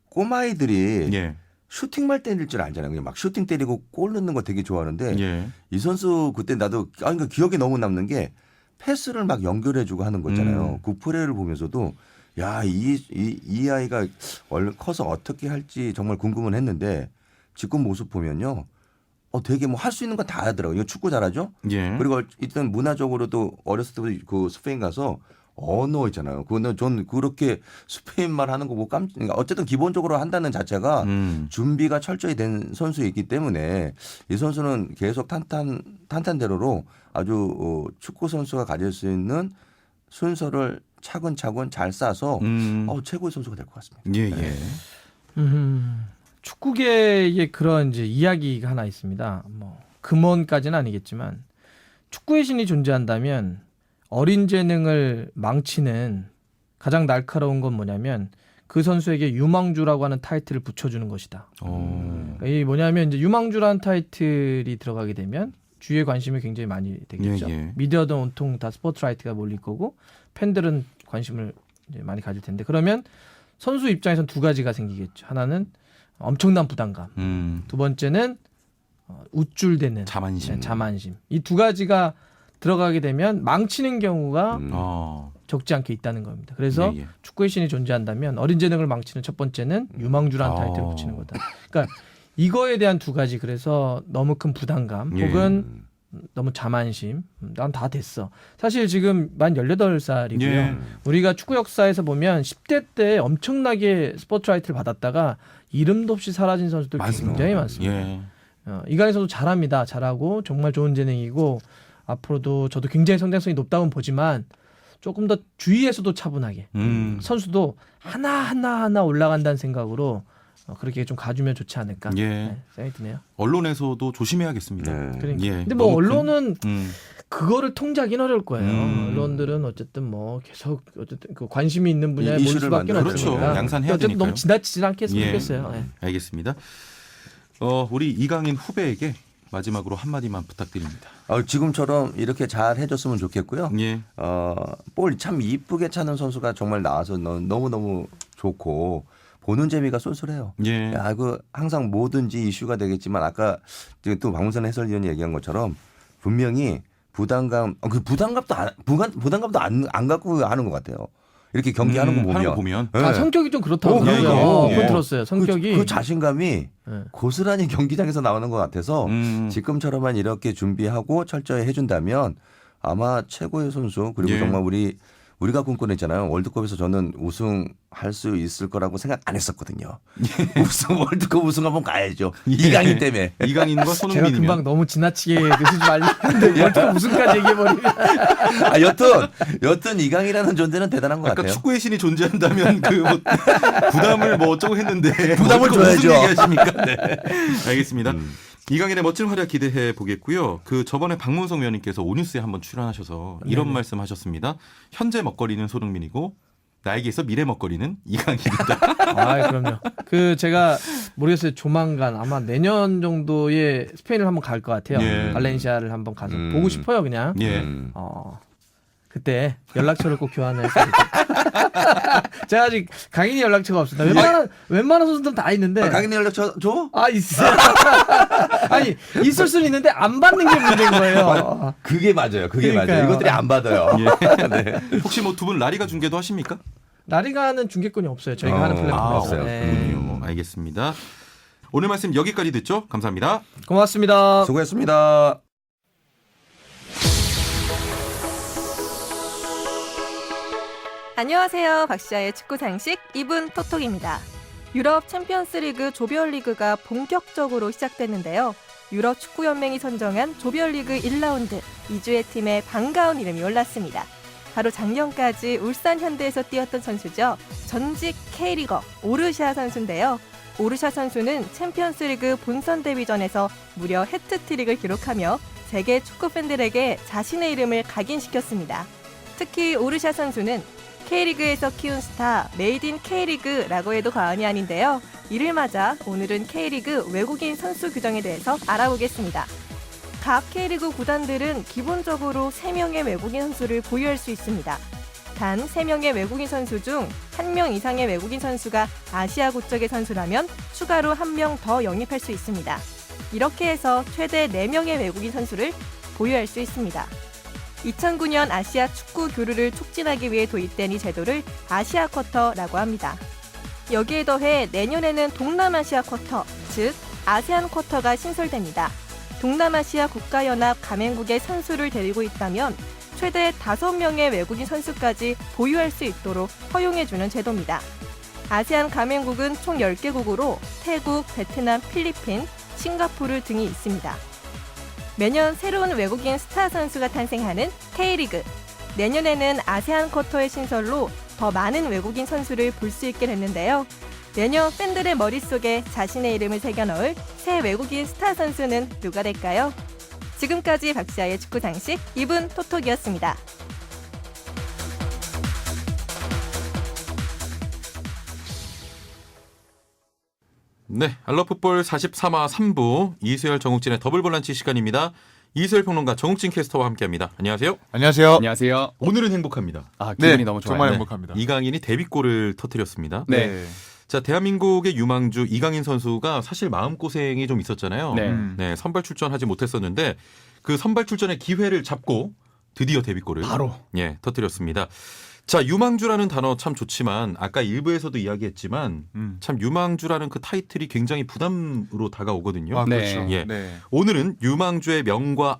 꼬마이들이 슈팅만 때릴 줄 알잖아요. 그냥 막 슈팅 때리고 골 넣는 거 되게 좋아하는데 이 선수 그때 나도 그러니까 기억에 너무 남는 게 패스를 막 연결해주고 하는 거 있잖아요. 그 플레이를 보면서도 야, 이 아이가 커서 어떻게 할지 정말 궁금은 했는데 지금 모습 보면요. 되게 뭐 할 수 있는 거 다 하더라고요. 이거 축구 잘하죠? 그리고 일단 문화적으로도 어렸을 때부터 그 스페인 가서 언어 있잖아요. 그거는 전 그렇게 스페인말 하는 거 보고 어쨌든 기본적으로 한다는 자체가 준비가 철저히 된 선수이기 때문에 이 선수는 계속 탄탄대로로 아주 축구 선수가 가질 수 있는 순서를 차근차근 잘 쌓아서 최고의 선수가 될 것 같습니다. 축구계에 그런 이제 이야기가 하나 있습니다. 뭐 금원까지는 아니겠지만 축구의 신이 존재한다면 어린 재능을 망치는 가장 날카로운 건 뭐냐면 그 선수에게 유망주라고 하는 타이틀을 붙여주는 것이다. 이 뭐냐면 이제 유망주라는 타이틀이 들어가게 되면 주위의 관심이 굉장히 많이 되겠죠. 미디어든 온통 다 스포트라이트가 몰릴 거고 팬들은 관심을 이제 많이 가질 텐데 그러면 선수 입장에서는 두 가지가 생기겠죠. 하나는 엄청난 부담감. 두 번째는 우쭐대는 자만심. 이 두 가지가 들어가게 되면 망치는 경우가 적지 않게 있다는 겁니다. 그래서 축구의 신이 존재한다면 어린 재능을 망치는 첫 번째는 유망주라는 타이틀을 붙이는 거다. 그러니까 이거에 대한 두 가지 그래서 너무 큰 부담감 혹은 너무 자만심. 난 다 됐어. 사실 지금 만 18살이고요. 우리가 축구 역사에서 보면 10대 때 엄청나게 스포트라이트를 받았다가 이름도 없이 사라진 선수들 굉장히 많습니다. 이강인 선수 잘합니다. 잘하고 정말 좋은 재능이고 앞으로도 저도 굉장히 성장성이 높다고 보지만 조금 더 주위에서도 차분하게 선수도 하나하나 올라간다는 생각으로 그렇게 좀 가주면 좋지 않을까 생각이 드네요. 언론에서도 조심해야겠습니다. 근데 뭐 언론은 그거를 통제하기는 어려울 거예요. 언론들은 어쨌든 뭐 계속 어쨌든 그 관심이 있는 분야에 몰 수밖에 없으니까 양산해야 어쨌든 되니까요. 너무 지나치지 않겠으면 좋겠어요. 알겠습니다. 우리 이강인 후배에게 마지막으로 한마디만 부탁드립니다. 지금처럼 이렇게 잘 해줬으면 좋겠고요. 볼 참 이쁘게 차는 선수가 정말 나와서 너무너무 좋고 보는 재미가 쏠쏠해요. 항상 뭐든지 이슈가 되겠지만 아까 또 박문선 해설위원이 얘기한 것처럼 분명히 부담감도 안 갖고 하는 것 같아요. 이렇게 경기하는 거 보면. 성격이 좀 그렇다고 그건 들었어요. 성격이 그 자신감이 고스란히 경기장에서 나오는 것 같아서 지금처럼만 이렇게 준비하고 철저히 해준다면 아마 최고의 선수 그리고 정말 우리가 꿈꾸냈잖아요. 월드컵에서 저는 우승할 수 있을 거라고 생각 안 했었거든요. 월드컵 우승 한번 가야죠. 이강인 때문에. 이강인과 제가 손흥민이면. 금방 너무 지나치게 늦지 말랬는데 월드컵 우승까지 얘기해버리면. 여튼 이강인이라는 존재는 대단한 것 아까 같아요. 축구의 신이 존재한다면 부담을 뭐 어쩌고 했는데 부담을 줘야죠. 무슨 얘기하십니까? 알겠습니다. 이강인의 멋진 활약 기대해 보겠고요. 그 저번에 박문성 위원님께서 오뉴스에 한번 출연하셔서 이런 네네. 말씀하셨습니다. 현재 먹거리는 손흥민이고 나에게 있어 미래 먹거리는 이강인이다. 아, 그럼요. 그 제가 모르겠어요. 조만간 아마 내년 정도에 스페인을 한번 갈 것 같아요. 예. 발렌시아를 한번 가서 보고 싶어요, 그냥. 예. 그때 연락처를 꼭 교환했어요. 제가 아직 강인이 연락처가 없습니다. 웬만한 선수들은 다 있는데. 강인의 연락 줘? 있어요. 아니, 있을 수는 있는데 안 받는 게 문제인 거예요. 그게 맞아요. 그게 그러니까요. 맞아요. 이것들이 안 받아요. 네. 혹시 뭐 두 분 라리가 중계도 하십니까? 라리가는 중계권이 없어요. 저희가 하는 플랫폼. 없어요. 그렇군요. 알겠습니다. 오늘 말씀 여기까지 듣죠. 감사합니다. 고맙습니다. 수고했습니다. 안녕하세요. 박시아의 축구 상식 2분 톡톡입니다. 유럽 챔피언스리그 조별리그가 본격적으로 시작됐는데요. 유럽 축구연맹이 선정한 조별리그 1라운드 2주의 팀에 반가운 이름이 올랐습니다. 바로 작년까지 울산 현대에서 뛰었던 선수죠. 전직 K리거 오르샤 선수인데요. 오르샤 선수는 챔피언스리그 본선 데뷔전에서 무려 해트트릭을 기록하며 세계 축구 팬들에게 자신의 이름을 각인시켰습니다. 특히 오르샤 선수는 K리그에서 키운 스타 메이드 인 K리그라고 해도 과언이 아닌데요. 이를 맞아 오늘은 K리그 외국인 선수 규정에 대해서 알아보겠습니다. 각 K리그 구단들은 기본적으로 3명의 외국인 선수를 보유할 수 있습니다. 단 3명의 외국인 선수 중 1명 이상의 외국인 선수가 아시아 국적의 선수라면 추가로 1명 더 영입할 수 있습니다. 이렇게 해서 최대 4명의 외국인 선수를 보유할 수 있습니다. 2009년 아시아 축구 교류를 촉진하기 위해 도입된 이 제도를 아시아 쿼터라고 합니다. 여기에 더해 내년에는 동남아시아 쿼터, 즉 아세안 쿼터가 신설됩니다. 동남아시아 국가연합 가맹국의 선수를 데리고 있다면 최대 5명의 외국인 선수까지 보유할 수 있도록 허용해주는 제도입니다. 아세안 가맹국은 총 10개국으로 태국, 베트남, 필리핀, 싱가포르 등이 있습니다. 매년 새로운 외국인 스타 선수가 탄생하는 K리그. 내년에는 아세안 쿼터의 신설로 더 많은 외국인 선수를 볼 수 있게 됐는데요. 내년 팬들의 머릿속에 자신의 이름을 새겨넣을 새 외국인 스타 선수는 누가 될까요? 지금까지 박시아의 축구 상식 2분 톡톡이었습니다. 네, 알러풋볼 43화 3부 이수열 정욱진의 더블 볼란치 시간입니다. 이수열 평론가 정욱진 캐스터와 함께합니다. 안녕하세요. 안녕하세요. 안녕하세요. 오늘은 행복합니다. 기분이 너무 좋아요. 정말 네. 행복합니다. 이강인이 데뷔골을 터뜨렸습니다. 네. 자, 대한민국의 유망주 이강인 선수가 사실 마음고생이 좀 있었잖아요. 네. 네, 선발 출전하지 못했었는데 그 선발 출전의 기회를 잡고 드디어 데뷔골을 바로. 터뜨렸습니다. 자, 유망주라는 단어 참 좋지만 아까 일부에서도 이야기했지만 참 유망주라는 그 타이틀이 굉장히 부담으로 다가오거든요. 아, 네. 그렇죠. 예. 네. 오늘은 유망주의 명과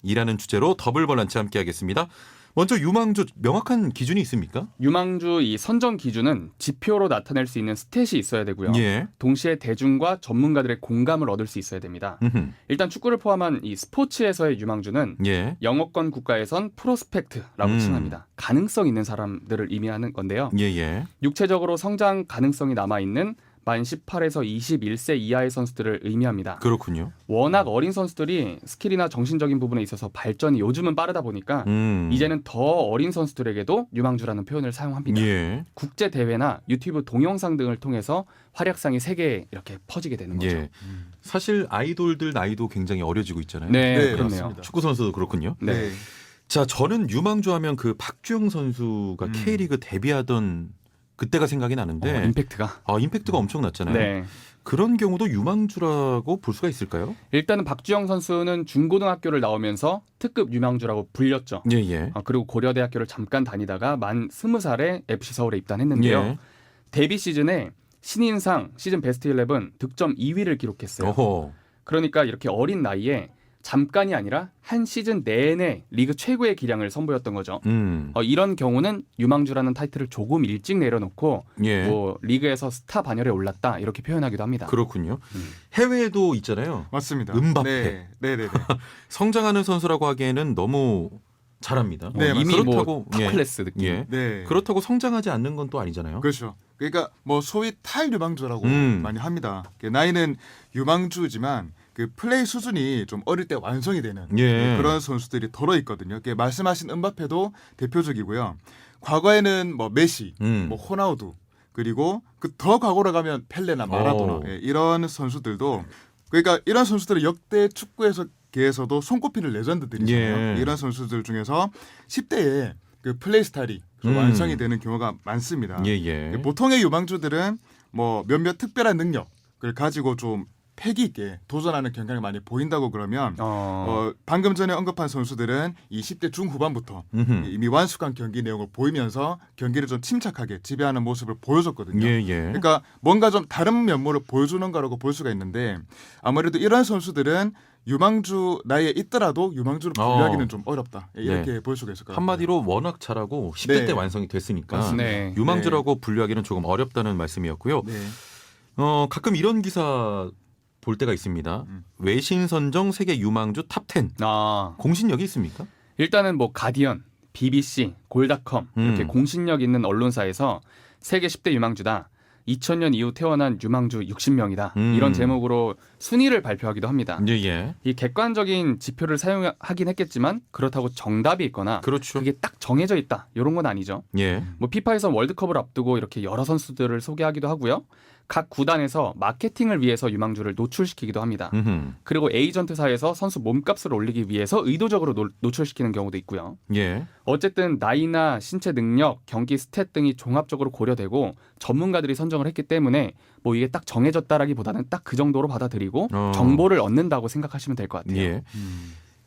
암이라는 주제로 더블 볼란치 함께하겠습니다. 먼저 유망주 명확한 기준이 있습니까? 유망주 이 선정 기준은 지표로 나타낼 수 있는 스탯이 있어야 되고요. 예. 동시에 대중과 전문가들의 공감을 얻을 수 있어야 됩니다. 음흠. 일단 축구를 포함한 이 스포츠에서의 유망주는 예. 영어권 국가에선 프로스펙트라고 칭합니다. 가능성 있는 사람들을 의미하는 건데요. 예. 육체적으로 성장 가능성이 남아있는 만 18에서 21세 이하의 선수들을 의미합니다. 그렇군요. 워낙 어린 선수들이 스킬이나 정신적인 부분에 있어서 발전이 요즘은 빠르다 보니까 이제는 더 어린 선수들에게도 유망주라는 표현을 사용합니다. 예. 국제 대회나 유튜브 동영상 등을 통해서 활약상이 세계에 이렇게 퍼지게 되는 거죠. 예. 사실 아이돌들 나이도 굉장히 어려지고 있잖아요. 네, 네, 그렇네요. 맞습니다. 축구 선수도 그렇군요. 네. 자, 저는 유망주 하면 그 박주영 선수가 K리그 데뷔하던 그때가 생각이 나는데 임팩트가. 임팩트가 엄청났잖아요. 네. 그런 경우도 유망주라고 볼 수가 있을까요? 일단은 박주영 선수는 중고등학교를 나오면서 특급 유망주라고 불렸죠. 예. 그리고 고려대학교를 잠깐 다니다가 만 20살에 FC 서울에 입단했는데요. 예. 데뷔 시즌에 신인상 시즌 베스트 11 득점 2위를 기록했어요. 어허. 그러니까 이렇게 어린 나이에 잠깐이 아니라 한 시즌 내내 리그 최고의 기량을 선보였던 거죠. 이런 경우는 유망주라는 타이틀을 조금 일찍 내려놓고 예. 뭐 리그에서 스타 반열에 올랐다 이렇게 표현하기도 합니다. 그렇군요. 해외에도 있잖아요. 맞습니다. 음바페. 네. 성장하는 선수라고 하기에는 너무 잘합니다. 네, 이미 그렇다고 뭐 탑클래스 느낌. 예. 네. 그렇다고 성장하지 않는 건 또 아니잖아요. 그렇죠. 그러니까 뭐 소위 탈 유망주라고 음. 많이 합니다. 나이는 유망주지만 그 플레이 수준이 좀 어릴 때 완성이 되는 예. 그런 선수들이 더러 있거든요. 말씀하신 은바페도 대표적이고요. 과거에는 뭐 메시, 뭐 호나우두 그리고 그 더 과거로 가면 펠레나 마라도나 이런 선수들도 그러니까 이런 선수들은 역대 축구에서도 손꼽히는 레전드들이잖아요. 예. 이런 선수들 중에서 10대에 그 플레이 스타일이 좀 완성이 되는 경우가 많습니다. 예. 보통의 유망주들은 뭐 몇몇 특별한 능력을 가지고 좀 패기 있게 도전하는 경향이 많이 보인다고 그러면 방금 전에 언급한 선수들은 20대 중후반부터 이미 완숙한 경기 내용을 보이면서 경기를 좀 침착하게 지배하는 모습을 보여줬거든요. 예. 그러니까 뭔가 좀 다른 면모를 보여주는 거라고 볼 수가 있는데 아무래도 이런 선수들은 유망주 나이에 있더라도 유망주로 분류하기는 좀 어렵다. 이렇게 볼 수가 있을 것 같아요. 한마디로 워낙 잘하고 10대 때 완성이 됐으니까 네. 유망주라고 분류하기는 조금 어렵다는 말씀이었고요. 네. 가끔 이런 기사 볼 때가 있습니다. 외신 선정 세계 유망주 탑 10. 공신력이 있습니까? 일단은 뭐 가디언, BBC, 골닷컴 이렇게 공신력 있는 언론사에서 세계 10대 유망주다. 2000년 이후 태어난 유망주 60명이다. 이런 제목으로 순위를 발표하기도 합니다. 예. 이 객관적인 지표를 사용하긴 했겠지만 그렇다고 정답이 있거나 그렇죠. 그게 딱 정해져 있다. 이런 건 아니죠. 예. 뭐 피파에서 월드컵을 앞두고 이렇게 여러 선수들을 소개하기도 하고요. 각 구단에서 마케팅을 위해서 유망주를 노출시키기도 합니다. 그리고 에이전트사에서 선수 몸값을 올리기 위해서 의도적으로 노출시키는 경우도 있고요. 예. 어쨌든 나이나 신체 능력, 경기 스탯 등이 종합적으로 고려되고 전문가들이 선정을 했기 때문에 뭐 이게 딱 정해졌다라기보다는 딱 그 정도로 받아들이고 정보를 얻는다고 생각하시면 될 것 같아요. 예.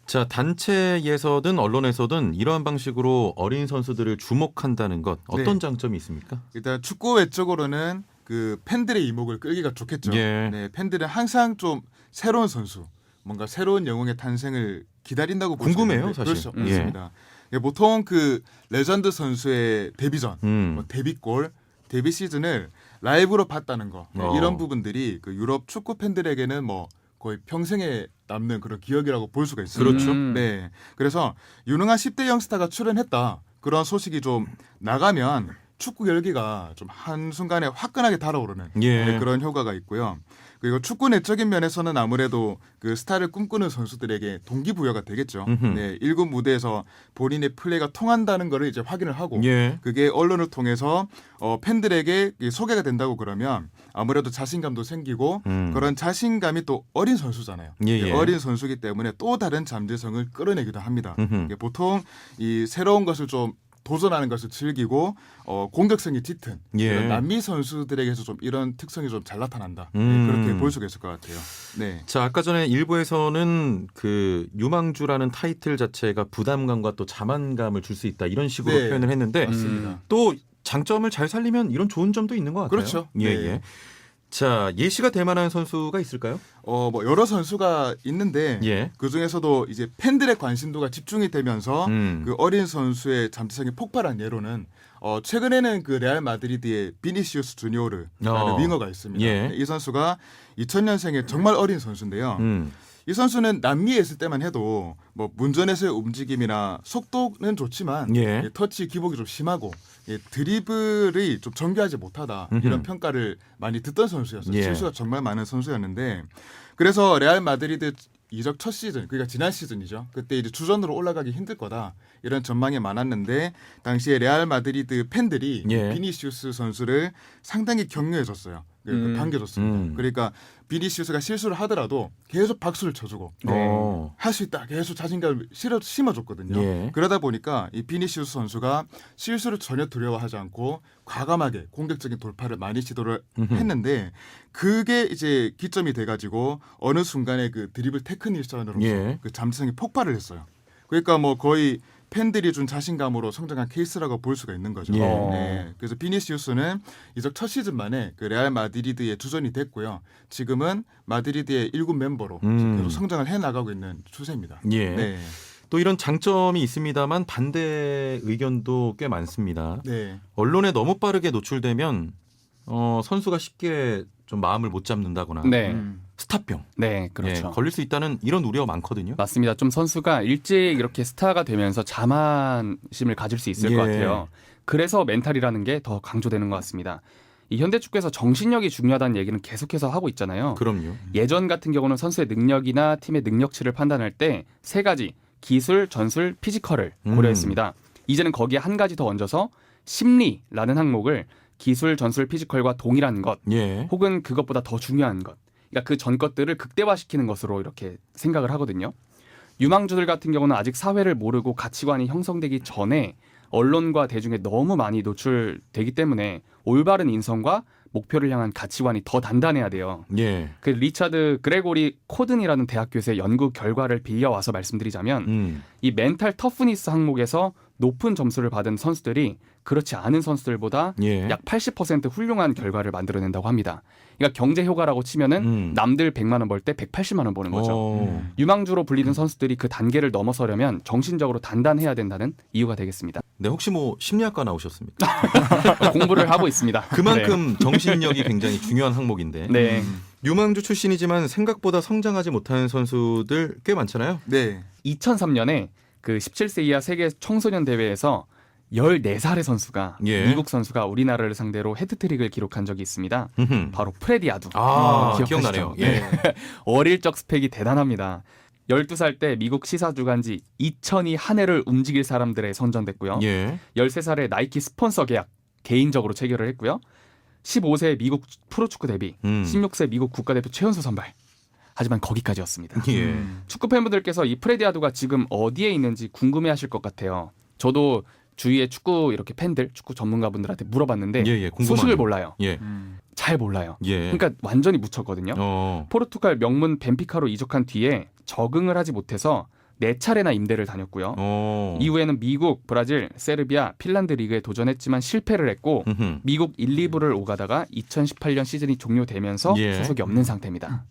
자, 단체에서든 언론에서든 이러한 방식으로 어린 선수들을 주목한다는 것 어떤 장점이 있습니까? 일단 축구 외적으로는 그 팬들의 이목을 끌기가 좋겠죠. 예. 네, 팬들은 항상 좀 새로운 선수, 뭔가 새로운 영웅의 탄생을 기다린다고 볼 수 궁금해요, 있는데, 사실. 그렇죠, 그렇습니다. 예, 보통 그 레전드 선수의 데뷔전, 뭐 데뷔골, 데뷔 시즌을 라이브로 봤다는 거 이런 부분들이 그 유럽 축구 팬들에게는 뭐 거의 평생에 남는 그런 기억이라고 볼 수가 있습니다. 그렇죠. 네, 그래서 유능한 10대 영스타가 출연했다 그런 소식이 좀 나가면 축구 열기가 좀 한순간에 화끈하게 달아오르는 예. 그런 효과가 있고요. 그리고 축구 내적인 면에서는 아무래도 그 스타를 꿈꾸는 선수들에게 동기부여가 되겠죠. 네, 1군 무대에서 본인의 플레이가 통한다는 거를 이제 확인을 하고 예. 그게 언론을 통해서 팬들에게 소개가 된다고 그러면 아무래도 자신감도 생기고 그런 자신감이 또 어린 선수잖아요. 예. 어린 선수이기 때문에 또 다른 잠재성을 끌어내기도 합니다. 보통 이 새로운 것을 좀 도전하는 것을 즐기고 공격성이 짙은 예. 남미 선수들에게서 좀 이런 특성이 좀 잘 나타난다. 네, 그렇게 볼 수가 있을 것 같아요. 네. 자, 아까 전에 일부에서는 그 유망주라는 타이틀 자체가 부담감과 또 자만감을 줄 수 있다 이런 식으로 네. 표현을 했는데 맞습니다. 또 장점을 잘 살리면 이런 좋은 점도 있는 것 같아요. 그렇죠. 예, 네. 예. 자, 예시가 될 만한 선수가 있을까요? 뭐 여러 선수가 있는데 예. 그 중에서도 이제 팬들의 관심도가 집중이 되면서 그 어린 선수의 잠재성이 폭발한 예로는 최근에는 그 레알 마드리드의 비니시우스 주니오르라는 윙어가 있습니다. 예. 이 선수가 2000년생의 정말 어린 선수인데요. 이 선수는 남미에 있을 때만 해도 뭐 문전에서의 움직임이나 속도는 좋지만 예. 터치 기복이 좀 심하고 드리블이 좀 정교하지 못하다 이런 평가를 많이 듣던 선수였어요. 예. 실수가 정말 많은 선수였는데 그래서 레알 마드리드 이적 첫 시즌 그러니까 지난 시즌이죠. 그때 이제 주전으로 올라가기 힘들 거다 이런 전망이 많았는데 당시에 레알 마드리드 팬들이 예. 비니시우스 선수를 상당히 격려해줬어요. 반겨줬습니다. 그러니까 비니시우스가 실수를 하더라도 계속 박수를 쳐주고 할 수 있다 계속 자신감을 심어줬거든요. 예. 그러다 보니까 이 비니시우스 선수가 실수를 전혀 두려워하지 않고 과감하게 공격적인 돌파를 많이 시도를 했는데 그게 이제 기점이 돼가지고 어느 순간에 그 드리블 테크니션으로서 예. 그 잠재성이 폭발을 했어요. 그러니까 뭐 거의 팬들이 준 자신감으로 성장한 케이스라고 볼 수가 있는 거죠. 예. 네. 그래서 비니시우스는 이적 첫 시즌 만에 그 레알 마드리드에 주전이 됐고요. 지금은 마드리드의 1군 멤버로 계속 성장을 해나가고 있는 추세입니다. 예. 네. 또 이런 장점이 있습니다만 반대 의견도 꽤 많습니다. 네. 언론에 너무 빠르게 노출되면 선수가 쉽게 좀 마음을 못 잡는다거나 네. 스타병 네, 그렇죠. 예, 걸릴 수 있다는 이런 우려가 많거든요. 맞습니다. 좀 선수가 일찍 이렇게 스타가 되면서 자만심을 가질 수 있을 예. 것 같아요. 그래서 멘탈이라는 게 더 강조되는 것 같습니다. 이 현대 축구에서 정신력이 중요하다는 얘기는 계속해서 하고 있잖아요. 그럼요. 예전 같은 경우는 선수의 능력이나 팀의 능력치를 판단할 때 세 가지 기술, 전술, 피지컬을 고려했습니다. 이제는 거기에 한 가지 더 얹어서 심리라는 항목을 기술, 전술, 피지컬과 동일한 것 예. 혹은 그것보다 더 중요한 것, 그러니까 그 전 것들을 극대화시키는 것으로 이렇게 생각을 하거든요. 유망주들 같은 경우는 아직 사회를 모르고 가치관이 형성되기 전에 언론과 대중에 너무 많이 노출되기 때문에 올바른 인성과 목표를 향한 가치관이 더 단단해야 돼요. 예. 그 리차드 그레고리 코든이라는 대학교에서의 연구 결과를 빌려와서 말씀드리자면 이 멘탈 터프니스 항목에서 높은 점수를 받은 선수들이 그렇지 않은 선수들보다 예. 약 80% 훌륭한 결과를 만들어낸다고 합니다. 그러니까 경제 효과라고 치면은 남들 100만 원 벌 때 180만 원 버는 거죠. 유망주로 불리는 선수들이 그 단계를 넘어서려면 정신적으로 단단해야 된다는 이유가 되겠습니다. 네, 혹시 뭐 심리학과 나오셨습니까? 공부를 하고 있습니다. 그만큼 정신력이 굉장히 중요한 항목인데. 네. 유망주 출신이지만 생각보다 성장하지 못하는 선수들 꽤 많잖아요. 네. 2003년에 그 17세 이하 세계 청소년 대회에서 14살의 선수가 예. 미국 선수가 우리나라를 상대로 헤트트릭을 기록한 적이 있습니다. 바로 프레디 아두. 기억하시죠? 기억나네요. 예. 어릴 적 스펙이 대단합니다. 12살 때 미국 시사주간지 2000이 한 해를 움직일 사람들에 선정됐고요. 예. 13살에 나이키 스폰서 계약 개인적으로 체결을 했고요. 15세 미국 프로축구 데뷔, 16세 미국 국가대표 최연소 선발. 하지만 거기까지였습니다. 예. 축구 팬분들께서 이 프레디 아두가 지금 어디에 있는지 궁금해하실 것 같아요. 저도 주위에 축구 이렇게 팬들, 축구 전문가분들한테 물어봤는데 궁금하네요. 소식을 몰라요. 예. 잘 몰라요. 예. 그러니까 완전히 묻혔거든요. 포르투갈 명문 벤피카로 이적한 뒤에 적응을 하지 못해서 4차례나 임대를 다녔고요. 이후에는 미국, 브라질, 세르비아, 핀란드 리그에 도전했지만 실패를 했고 미국 1, 2부를 오가다가 2018년 시즌이 종료되면서 예. 소속이 없는 상태입니다.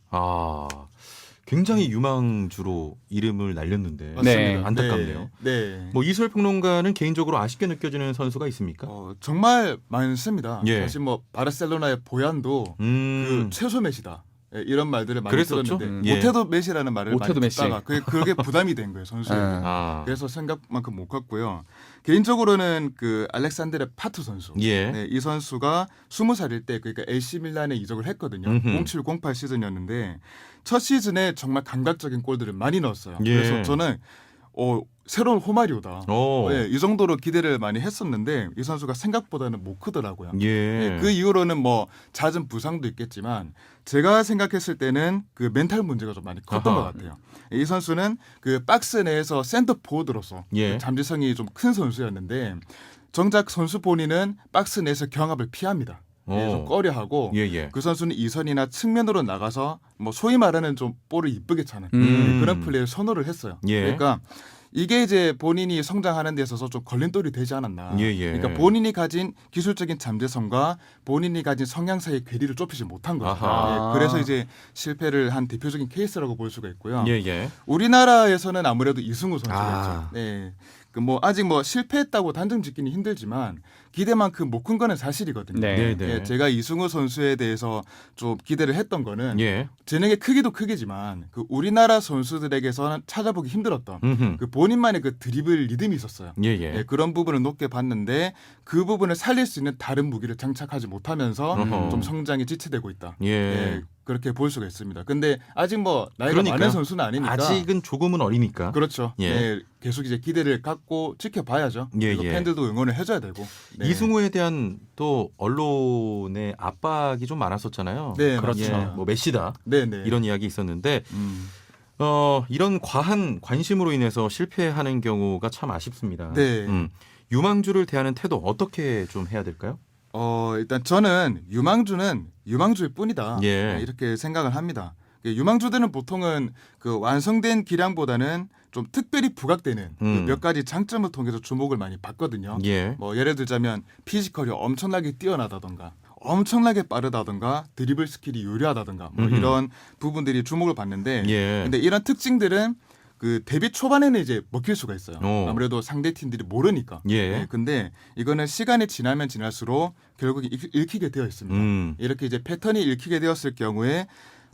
굉장히 유망주로 이름을 날렸는데 네. 안타깝네요. 네. 뭐 이소열 평론가는 개인적으로 아쉽게 느껴지는 선수가 있습니까? 정말 많습니다. 예. 사실 뭐 바르셀로나의 보얀도 그 최소 메시다. 예, 이런 말들을 많이 그랬었죠? 들었는데 예. 못해도 메시라는 말을 못해도 많이 메시. 듣다가 그게 부담이 된 거예요, 선수에게. 그래서 생각만큼 못 갔고요. 개인적으로는 그 알렉산드레 파투 선수. 예. 네, 이 선수가 20살일 때 그러니까 AC 밀란에 이적을 했거든요. 0708 시즌이었는데 첫 시즌에 정말 감각적인 골들을 많이 넣었어요. 예. 그래서 저는 새로운 호마리오다. 네, 이 정도로 기대를 많이 했었는데 이 선수가 생각보다는 못 크더라고요. 예. 네, 그 이후로는 뭐 잦은 부상도 있겠지만 제가 생각했을 때는 그 멘탈 문제가 좀 많이 컸던 것 같아요. 이 선수는 그 박스 내에서 센터 포워드로서 예. 그 잠재성이 좀 큰 선수였는데 정작 선수 본인은 박스 내에서 경합을 피합니다. 좀 꺼려하고 예. 그 선수는 이선이나 측면으로 나가서 뭐 소위 말하는 좀 볼을 이쁘게 차는 그런 플레이를 선호를 했어요. 예. 그러니까 이게 이제 본인이 성장하는 데 있어서 좀 걸림돌이 되지 않았나. 예. 그러니까 본인이 가진 기술적인 잠재성과 본인이 가진 성향 사이의 괴리를 좁히지 못한 거죠. 아하. 그래서 이제 실패를 한 대표적인 케이스라고 볼 수가 있고요. 예. 우리나라에서는 아무래도 이승우 선수가 아. 있죠. 네. 그 뭐 아직 뭐 실패했다고 단정 짓기는 힘들지만 기대만큼 못 큰 거는 사실이거든요. 네. 네. 제가 이승우 선수에 대해서 좀 기대를 했던 거는 예. 재능의 크기도 크기지만 그 우리나라 선수들에게서는 찾아보기 힘들었던 그 본인만의 그 드리블 리듬이 있었어요. 예. 네, 그런 부분을 높게 봤는데 그 부분을 살릴 수 있는 다른 무기를 장착하지 못하면서 어허. 좀 성장이 지체되고 있다. 예. 네, 그렇게 볼 수가 있습니다. 근데 아직 뭐 나이가 그러니까요. 많은 선수는 아니니까 아직은 조금은 어리니까. 그렇죠. 예. 네, 계속 이제 기대를 갖고 지켜봐야죠. 예, 그리고 예. 팬들도 응원을 해줘야 되고. 네. 이승우에 대한 또 언론의 압박이 좀 많았었잖아요. 네, 그렇죠. 예, 뭐 메시다 네네. 이런 이야기 있었는데 음. 이런 과한 관심으로 인해서 실패하는 경우가 참 아쉽습니다. 네. 유망주를 대하는 태도 어떻게 좀 해야 될까요? 일단 저는 유망주는 유망주일 뿐이다. 예. 네, 이렇게 생각을 합니다. 유망주들은 보통은 그 완성된 기량보다는 좀 특별히 부각되는 그 몇 가지 장점을 통해서 주목을 많이 받거든요. 예. 뭐 예를 들자면 피지컬이 엄청나게 뛰어나다던가 엄청나게 빠르다던가 드리블 스킬이 유리하다던가 뭐 이런 부분들이 주목을 받는데 예. 근데 이런 특징들은 그 데뷔 초반에는 이제 먹힐 수가 있어요. 아무래도 상대 팀들이 모르니까. 예. 네, 근데 이거는 시간이 지나면 지날수록 결국 읽히게 되어 있습니다. 이렇게 이제 패턴이 읽히게 되었을 경우에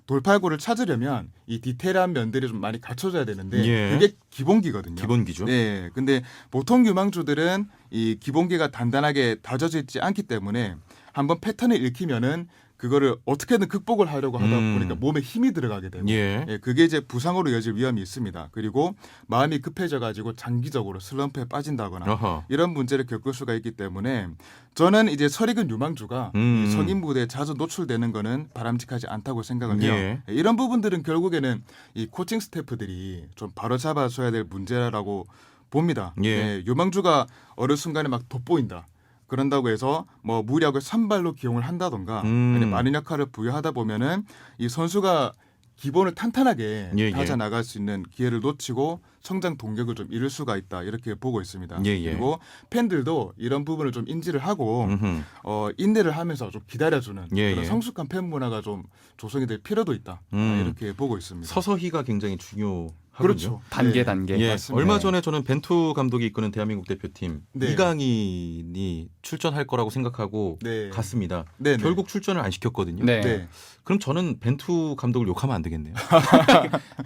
돌파구를 찾으려면 이 디테일한 면들이 좀 많이 갖춰져야 되는데 예. 그게 기본기거든요. 기본기죠. 네, 근데 보통 유망주들은 이 기본기가 단단하게 다져져 있지 않기 때문에 한번 패턴을 읽히면은 그거를 어떻게든 극복을 하려고 하다 보니까 몸에 힘이 들어가게 되고 예. 예, 그게 이제 부상으로 이어질 위험이 있습니다. 그리고 마음이 급해져가지고 장기적으로 슬럼프에 빠진다거나 어허. 이런 문제를 겪을 수가 있기 때문에 저는 이제 설익은 유망주가 이 성인 무대에 자주 노출되는 거는 바람직하지 않다고 생각을 해요. 예. 예, 이런 부분들은 결국에는 이 코칭 스태프들이 좀 바로 잡아줘야 될 문제라고 봅니다. 예. 예, 유망주가 어느 순간에 막 돋보인다. 그런다고 해서 뭐 무리하게 선발로 기용을 한다던가 아니면 많은 역할을 부여하다 보면은 이 선수가 기본을 탄탄하게 예, 예. 다져 나갈 수 있는 기회를 놓치고 성장 동력을 좀 잃을 수가 있다 이렇게 보고 있습니다. 예, 예. 그리고 팬들도 이런 부분을 좀 인지를 하고 음흠. 인내를 하면서 좀 기다려주는 예, 그런 예. 성숙한 팬 문화가 좀 조성이 될 필요도 있다 이렇게 보고 있습니다. 서서히가 굉장히 중요하군요. 그렇죠. 단계 네. 단계. 예, 맞습니다. 얼마 전에 저는 벤투 감독이 이끄는 대한민국 대표팀 네. 이강인이 출전할 거라고 생각하고 네. 갔습니다. 네, 네. 결국 출전을 안 시켰거든요. 네. 네. 그럼 저는 벤투 감독을 욕하면 안 되겠네요.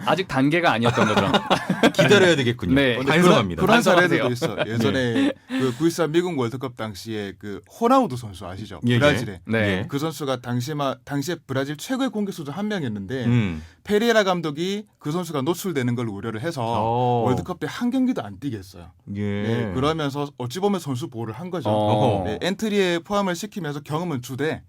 아직 단계가 아니었던 거죠. 기다려야 되겠군요. 네. 반성합니다. 그런 사례도 반성하세요. 있어. 예전에 그 9.13 미국 월드컵 당시에 그 호나우두 선수 아시죠? 예, 예. 브라질에. 네. 예. 그 선수가 당시에 브라질 최고의 공격수 중 한 명이었는데 페레이라 감독이 그 선수가 노출되는 걸 우려를 해서 월드컵 때 한 경기도 안 뛰게 했어요. 예. 네, 그러면서 어찌 보면 선수 보호를 한 거죠. 어. 네, 엔트리에 포함을 시키면서 경험은 주되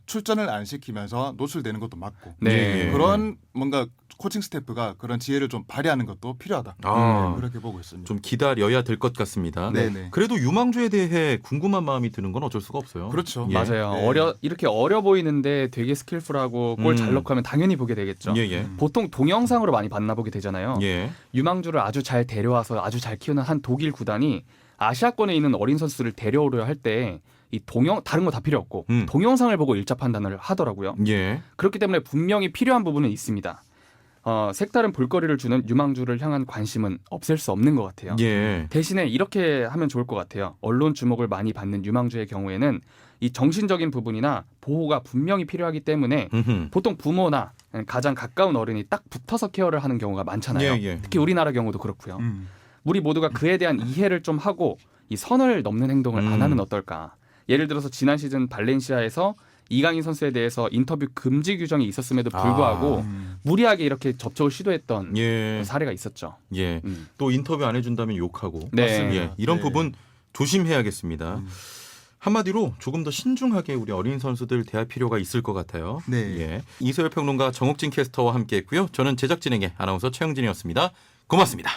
출전을 안 시키면서 노출되는 것도 맞고 네. 그런 뭔가 코칭 스태프가 그런 지혜를 좀 발휘하는 것도 필요하다. 아, 그렇게 보고 있습니다. 좀 기다려야 될 것 같습니다. 네네. 그래도 유망주에 대해 궁금한 마음이 드는 건 어쩔 수가 없어요. 그렇죠. 예. 맞아요. 네. 이렇게 어려 보이는데 되게 스킬풀하고 골 잘 넣고 하면 당연히 보게 되겠죠. 예, 예. 보통 동영상으로 많이 만나보게 되잖아요. 예. 유망주를 아주 잘 데려와서 아주 잘 키우는 한 독일 구단이 아시아권에 있는 어린 선수를 데려오려 할 때 이 다른 거 다 필요 없고 동영상을 보고 일자 판단을 하더라고요. 예. 그렇기 때문에 분명히 필요한 부분은 있습니다. 색다른 볼거리를 주는 유망주를 향한 관심은 없앨 수 없는 것 같아요. 예. 대신에 이렇게 하면 좋을 것 같아요. 언론 주목을 많이 받는 유망주의 경우에는 이 정신적인 부분이나 보호가 분명히 필요하기 때문에 음흠. 보통 부모나 가장 가까운 어른이 딱 붙어서 케어를 하는 경우가 많잖아요. 예, 예. 특히 우리나라 경우도 그렇고요. 우리 모두가 그에 대한 이해를 좀 하고 이 선을 넘는 행동을 안 하면 어떨까. 예를 들어서 지난 시즌 발렌시아에서 이강인 선수에 대해서 인터뷰 금지 규정이 있었음에도 불구하고 무리하게 이렇게 접촉을 시도했던 예. 사례가 있었죠. 예. 또 인터뷰 안 해준다면 욕하고. 네. 예. 이런 네. 부분 조심해야겠습니다. 한마디로 조금 더 신중하게 우리 어린 선수들 대할 필요가 있을 것 같아요. 네. 예. 이소열 평론가 정옥진 캐스터와 함께했고요. 저는 제작진에게 아나운서 최영진이었습니다. 고맙습니다.